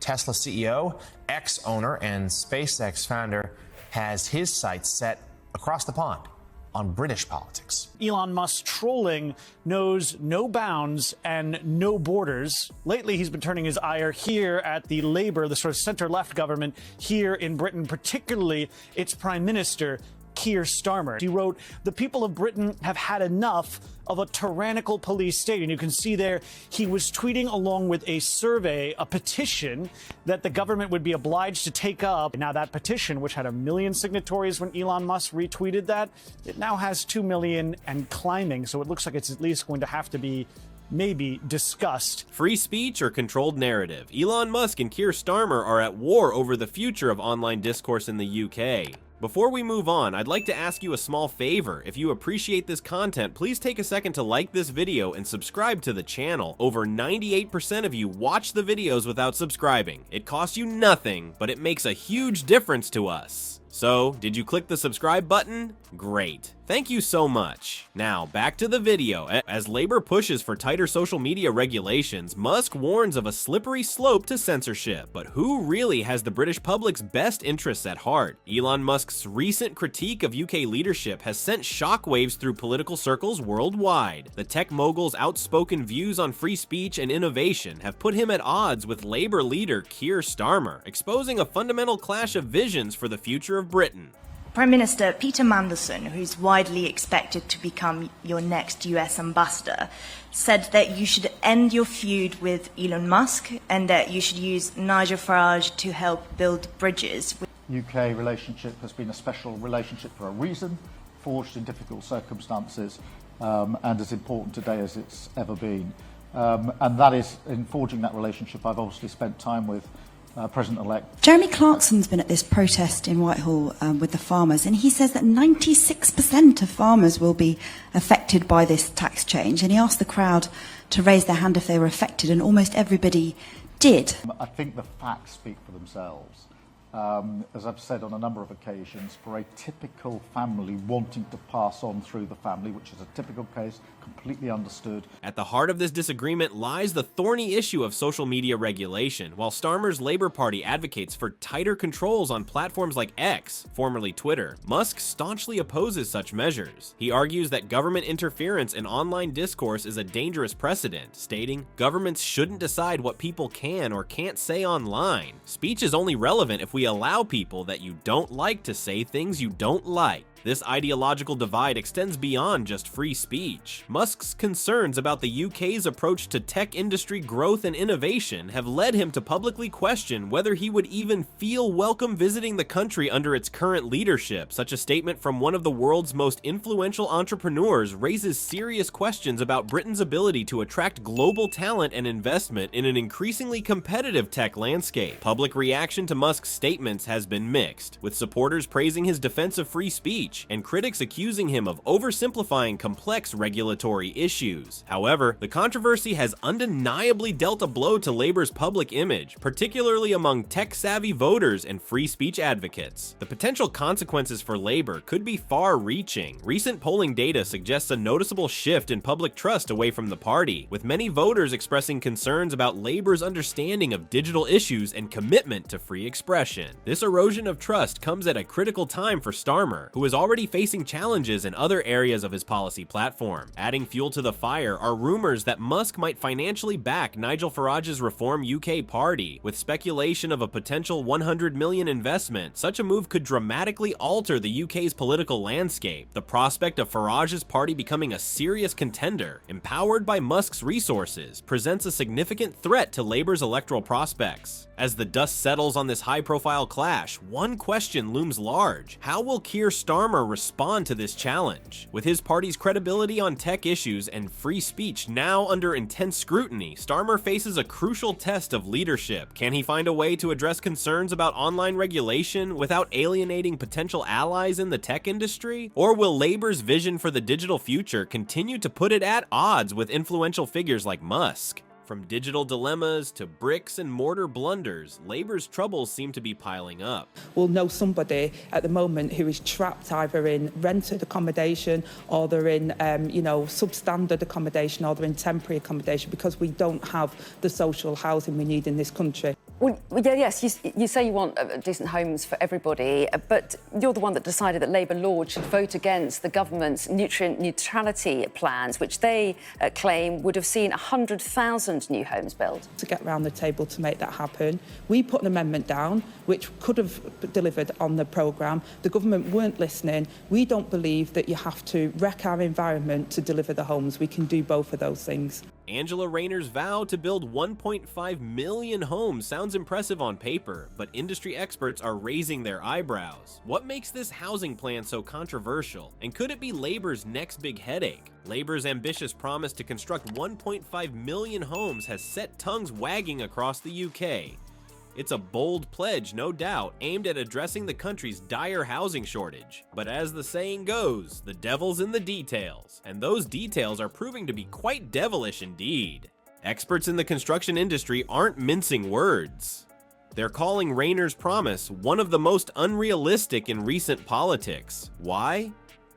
Tesla CEO, ex-owner, and SpaceX founder has his sights set across the pond on British politics. Elon Musk's trolling knows no bounds and no borders. Lately, he's been turning his ire here at the Labour, the sort of center-left government here in Britain, particularly its Prime Minister, Kier Starmer. He wrote, "The people of Britain have had enough of a tyrannical police state." And you can see there, he was tweeting along with a survey, a petition that the government would be obliged to take up. Now that petition, which had 1 million signatories when Elon Musk retweeted that, it now has 2 million and climbing. So it looks like it's at least going to have to be maybe discussed. Free speech or controlled narrative? Elon Musk and Kier Starmer are at war over the future of online discourse in the UK. Before we move on, I'd like to ask you a small favor. If you appreciate this content, please take a second to like this video and subscribe to the channel. Over 98% of you watch the videos without subscribing. It costs you nothing, but it makes a huge difference to us. So, did you click the subscribe button? Great. Thank you so much. Now, back to the video. As Labour pushes for tighter social media regulations, Musk warns of a slippery slope to censorship. But who really has the British public's best interests at heart? Elon Musk's recent critique of UK leadership has sent shockwaves through political circles worldwide. The tech mogul's outspoken views on free speech and innovation have put him at odds with Labour leader Kier Starmer, exposing a fundamental clash of visions for the future of Britain. Prime Minister Peter Mandelson, who's widely expected to become your next US ambassador, said that you should end your feud with Elon Musk and that you should use Nigel Farage to help build bridges. UK relationship has been a special relationship for a reason, forged in difficult circumstances, and as important today as it's ever been. And that is, in forging that relationship, I've obviously spent time with President-elect. Jeremy Clarkson's been at this protest in Whitehall with the farmers, and he says that 96% of farmers will be affected by this tax change, and he asked the crowd to raise their hand if they were affected, and almost everybody did. I think the facts speak for themselves. As I've said on a number of occasions, for a typical family wanting to pass on through the family, which is a typical case, completely understood. At the heart of this disagreement lies the thorny issue of social media regulation. While Starmer's Labour Party advocates for tighter controls on platforms like X, formerly Twitter, Musk staunchly opposes such measures. He argues that government interference in online discourse is a dangerous precedent, stating, "Governments shouldn't decide what people can or can't say online. Speech is only relevant if we allow people that you don't like to say things you don't like." This ideological divide extends beyond just free speech. Musk's concerns about the UK's approach to tech industry growth and innovation have led him to publicly question whether he would even feel welcome visiting the country under its current leadership. Such a statement from one of the world's most influential entrepreneurs raises serious questions about Britain's ability to attract global talent and investment in an increasingly competitive tech landscape. Public reaction to Musk's statements has been mixed, with supporters praising his defense of free speech and critics accusing him of oversimplifying complex regulatory issues. However, the controversy has undeniably dealt a blow to Labour's public image, particularly among tech-savvy voters and free speech advocates. The potential consequences for Labour could be far-reaching. Recent polling data suggests a noticeable shift in public trust away from the party, with many voters expressing concerns about Labour's understanding of digital issues and commitment to free expression. This erosion of trust comes at a critical time for Starmer, who is already facing challenges in other areas of his policy platform. Adding fuel to the fire are rumors that Musk might financially back Nigel Farage's Reform UK party, with speculation of a potential 100 million investment. Such a move could dramatically alter the UK's political landscape. The prospect of Farage's party becoming a serious contender, empowered by Musk's resources, presents a significant threat to Labour's electoral prospects. As the dust settles on this high-profile clash, one question looms large. How will Kier Starmer respond to this challenge? With his party's credibility on tech issues and free speech now under intense scrutiny, Starmer faces a crucial test of leadership. Can he find a way to address concerns about online regulation without alienating potential allies in the tech industry? Or will Labour's vision for the digital future continue to put it at odds with influential figures like Musk? From digital dilemmas to bricks and mortar blunders, Labour's troubles seem to be piling up. We'll know somebody at the moment who is trapped either in rented accommodation or they're in, substandard accommodation or they're in temporary accommodation because we don't have the social housing we need in this country. Well, yeah, yes, you say you want decent homes for everybody, but you're the one that decided that Labour Lords should vote against the government's nutrient neutrality plans, which they claim would have seen 100,000 new homes built. To get round the table to make that happen, we put an amendment down which could have delivered on the programme. The government weren't listening. We don't believe that you have to wreck our environment to deliver the homes. We can do both of those things. Angela Rayner's vow to build 1.5 million homes sounds impressive on paper, but industry experts are raising their eyebrows. What makes this housing plan so controversial? And could it be Labour's next big headache? Labour's ambitious promise to construct 1.5 million homes has set tongues wagging across the UK. It's a bold pledge, no doubt, aimed at addressing the country's dire housing shortage. But as the saying goes, the devil's in the details, and those details are proving to be quite devilish indeed. Experts in the construction industry aren't mincing words. They're calling Rayner's promise one of the most unrealistic in recent politics. Why?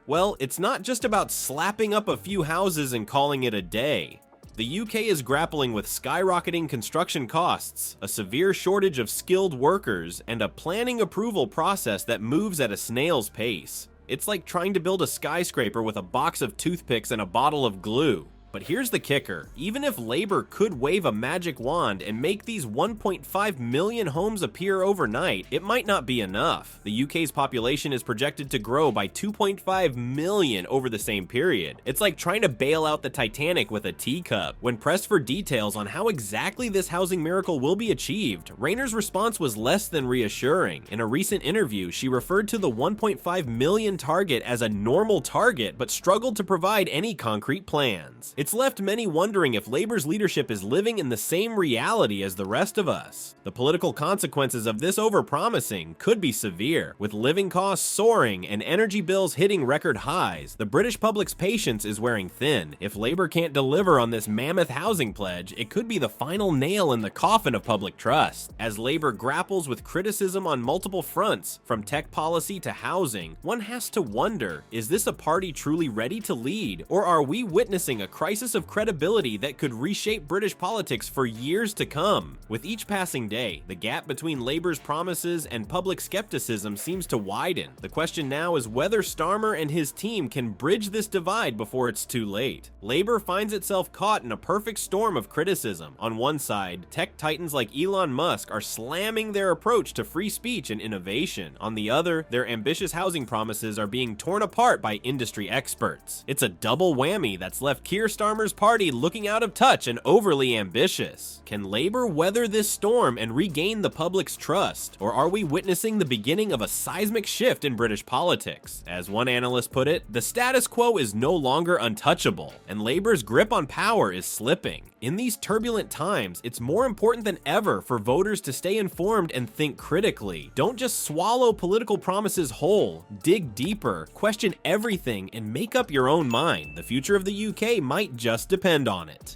Well, it's not just about slapping up a few houses and calling it a day. The UK is grappling with skyrocketing construction costs, a severe shortage of skilled workers, and a planning approval process that moves at a snail's pace. It's like trying to build a skyscraper with a box of toothpicks and a bottle of glue. But here's the kicker. Even if Labour could wave a magic wand and make these 1.5 million homes appear overnight, it might not be enough. The UK's population is projected to grow by 2.5 million over the same period. It's like trying to bail out the Titanic with a teacup. When pressed for details on how exactly this housing miracle will be achieved, Rayner's response was less than reassuring. In a recent interview, she referred to the 1.5 million target as a normal target, but struggled to provide any concrete plans. It's left many wondering if Labour's leadership is living in the same reality as the rest of us. The political consequences of this overpromising could be severe. With living costs soaring and energy bills hitting record highs, the British public's patience is wearing thin. If Labour can't deliver on this mammoth housing pledge, it could be the final nail in the coffin of public trust. As Labour grapples with criticism on multiple fronts, from tech policy to housing, one has to wonder, is this a party truly ready to lead, or are we witnessing a crisis of credibility that could reshape British politics for years to come? With each passing day, the gap between Labour's promises and public skepticism seems to widen. The question now is whether Starmer and his team can bridge this divide before it's too late. Labour finds itself caught in a perfect storm of criticism. On one side, tech titans like Elon Musk are slamming their approach to free speech and innovation. On the other, their ambitious housing promises are being torn apart by industry experts. It's a double whammy that's left Kier Starmer's party looking out of touch and overly ambitious. Can Labour weather this storm and regain the public's trust? Or are we witnessing the beginning of a seismic shift in British politics? As one analyst put it, the status quo is no longer untouchable, and Labour's grip on power is slipping. In these turbulent times, it's more important than ever for voters to stay informed and think critically. Don't just swallow political promises whole. Dig deeper, question everything, and make up your own mind. The future of the UK might just depend on it.